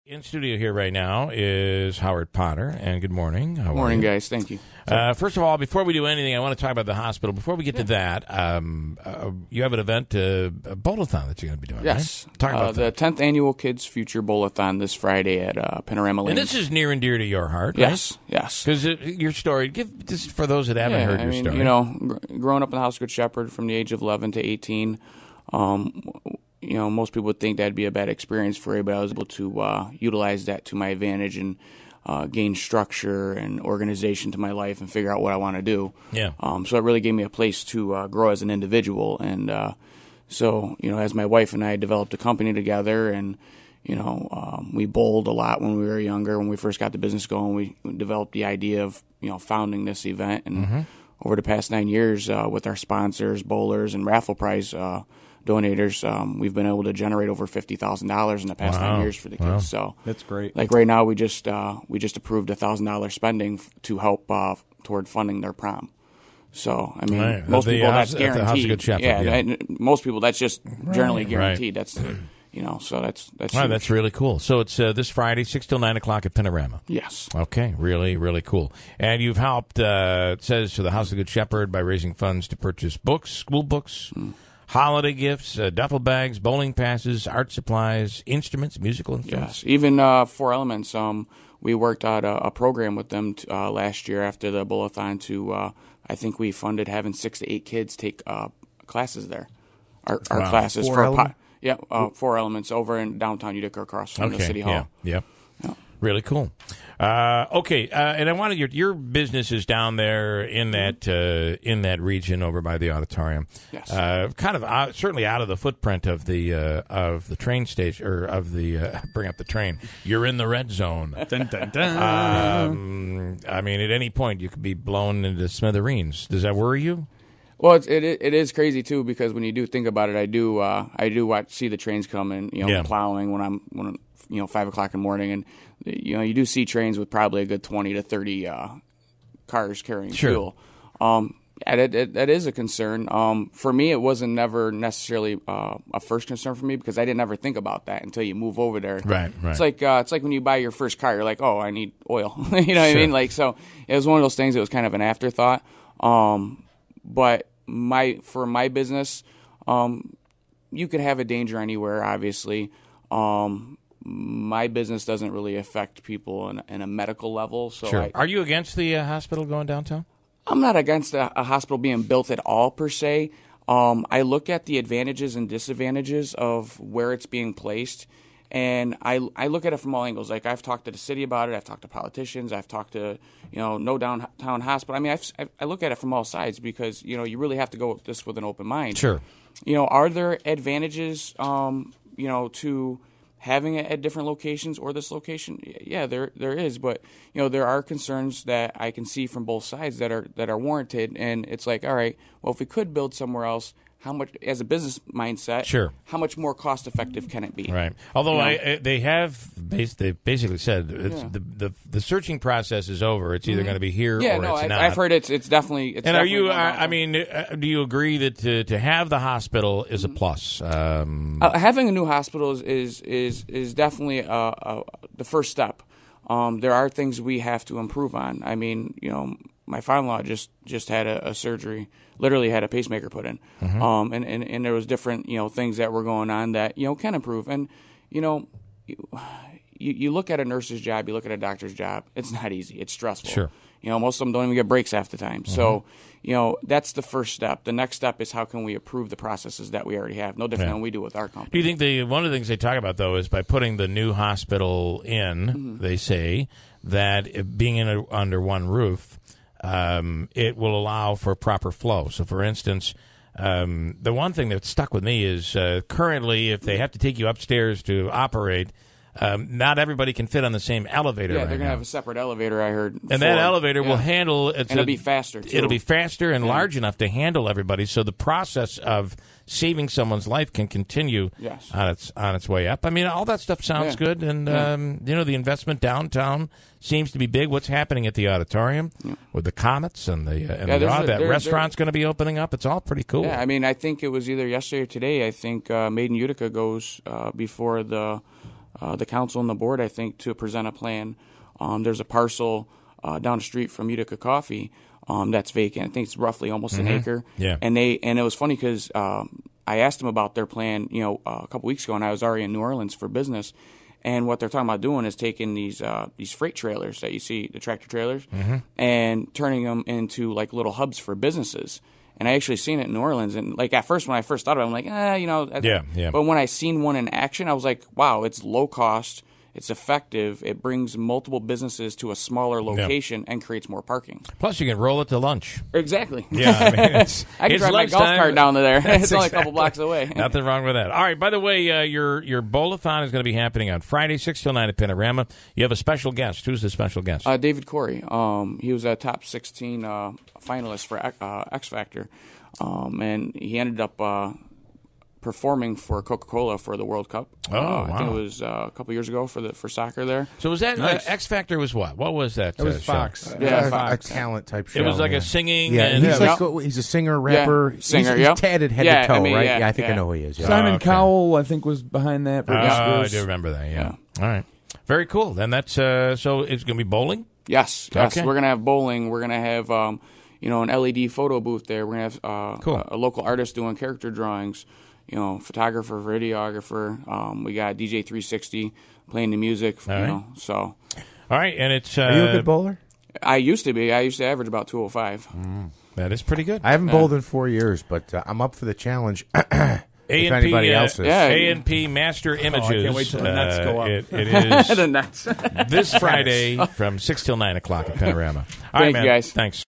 In studio here right now is Howard Potter, and good morning. Good morning, guys. Thank you. First of all, before we do anything, I want to talk about the hospital. Before we get to that, you have an event, a Bowl-A-Thon that you're going to be doing, yes. Right? Talk about the 10th Annual Kids Future Bowl-A-Thon this Friday at Panorama Lane. And this is near and dear to your heart, yes, right? Yes. Because your story, give this for those that haven't heard your story. You know, growing up in the House of Good Shepherd from the age of 11 to 18, you know, most people would think that'd be a bad experience for you, but I was able to utilize that to my advantage and gain structure and organization to my life and figure out what I want to do. Yeah. So it really gave me a place to grow as an individual. And so, you know, as my wife and I developed a company together, and, you know, we bowled a lot when we were younger. When we first got the business going, we developed the idea of, you know, founding this event. And over the past 9 years, with our sponsors, bowlers, and raffle prize donators, we've been able to generate over $50,000 in the past 9 years for the kids. So that's great. Like right now, we just approved $1,000 spending to help toward funding their prom. So I mean, most people that's guaranteed. Most people that's just generally guaranteed. That's you know, so that's that's really cool. So it's this Friday, 6 till 9 o'clock at Panorama. Yes. Okay, really, really cool. And you've helped, it says, to the House of Good Shepherd by raising funds to purchase books, school books. Holiday gifts, duffel bags, bowling passes, art supplies, instruments, musical instruments. Yes, even 4 Elements. We worked out a program with them last year after the Bowl-A-Thon to, I think we funded having 6 to 8 kids take classes there. Our classes for 4 Elements over in downtown Utica across from the City Hall. Yeah. Really cool. And I wanted your business is down there in that region over by the auditorium. Yes. Kind of certainly out of the footprint of the train station or of the bring up the train. You're in the red zone. Dun, dun, dun. I mean, at any point you could be blown into smithereens. Does that worry you? Well, it is crazy too, because when you do think about it, I do see the trains coming. You know, plowing when I'm 5 o'clock in the morning, and you know, you do see trains with probably a good 20 to 30 cars carrying fuel. That is a concern. For me, it wasn't never necessarily a first concern for me, because I didn't ever think about that until you move over there. Right. It's like when you buy your first car, you're like, oh, I need oil. You know what I mean? Like, so it was one of those things that was kind of an afterthought. But for my business, you could have a danger anywhere, obviously. My business doesn't really affect people in a medical level. So Are you against the hospital going downtown? I'm not against a hospital being built at all, per se. I look at the advantages and disadvantages of where it's being placed, and I look at it from all angles. Like, I've talked to the city about it. I've talked to politicians. I've talked to, no downtown hospital. I mean, I look at it from all sides, because, you really have to go with this with an open mind. Sure. Are there advantages, to having it at different locations or this location? Yeah, there is, but there are concerns that I can see from both sides that are warranted, and it's like, all right, well, if we could build somewhere else, how much, as a business mindset, how much more cost effective can it be? Right. Although they basically said the searching process is over. It's either going to be here or it's not. I've heard it's definitely. And are you? Do you agree that to have the hospital is a plus? Having a new hospital is definitely the first step. There are things we have to improve on. I mean, my father-in-law just had a surgery, literally had a pacemaker put in, and there was different things that were going on that can improve. And you look at a nurse's job, you look at a doctor's job. It's not easy. It's stressful. Sure. Most of them don't even get breaks half the time. So that's the first step. The next step is how can we improve the processes that we already have. No different than we do with our company. Do you think one of the things they talk about, though, is by putting the new hospital in, they say that being under one roof, it will allow for proper flow. So, for instance, the one thing that stuck with me is currently, if they have to take you upstairs to operate, not everybody can fit on the same elevator. Yeah, they're going to have a separate elevator, I heard. And that elevator will handle... And it'll be faster, too. It'll be faster and large enough to handle everybody, so the process of saving someone's life can continue on its way up. I mean, all that stuff sounds good, and the investment downtown seems to be big. What's happening at the auditorium with the Comets and that restaurant's going to be opening up? It's all pretty cool. Yeah, I mean, I think it was either yesterday or today. I think Made in Utica goes before the the council and the board, I think, to present a plan. There's a parcel down the street from Utica Coffee that's vacant. I think it's roughly almost an acre. Yeah. And it was funny because I asked them about their plan, a couple weeks ago, and I was already in New Orleans for business. And what they're talking about doing is taking these freight trailers that you see, the tractor trailers, and turning them into like little hubs for businesses. And I actually seen it in New Orleans. And like at first, when I first thought of it, I'm like, Yeah. But when I seen one in action, I was like, wow, it's low cost. It's effective. It brings multiple businesses to a smaller location and creates more parking. Plus, you can roll it to lunch. Exactly. Yeah, I mean, I can drive my golf cart down to there. It's only a couple blocks away. Nothing wrong with that. All right. By the way, your Bowl-A-Thon is going to be happening on Friday, 6 till 9 at Panorama. You have a special guest. Who's the special guest? David Corey. He was a top 16 finalist for X Factor, and he ended up performing for Coca-Cola for the World Cup. Wow. I think it was a couple years ago for soccer there. So was that Nice. X Factor was what? What was that? It was show? Fox. Yeah, a Fox. talent type show. It was like a singing. Yeah, and he's he's a singer, rapper. singer, he's yeah. tatted head Yeah, to toe, I mean, right? yeah, I think I yeah. know who he is. Yeah. Simon okay. Cowell, I think, was behind that. I do remember that. Yeah. All right. Very cool. Then that's so it's going to be bowling. Yes. Okay. We're gonna have bowling. We're gonna have an LED photo booth there. We're gonna have Cool. a local artist doing character drawings. Photographer, videographer. We got DJ 360 playing the music. right. So. All right, and it's Are you a good bowler? I used to be. I used to average about 205. that is pretty good. I haven't bowled in 4 years, but I'm up for the challenge. If anybody else is. yeah. A&P Master Images. I can't wait till the nuts go up. It is The nuts. this Friday from 6 till 9 o'clock at Panorama. All right, Thank man. you, guys. Thanks.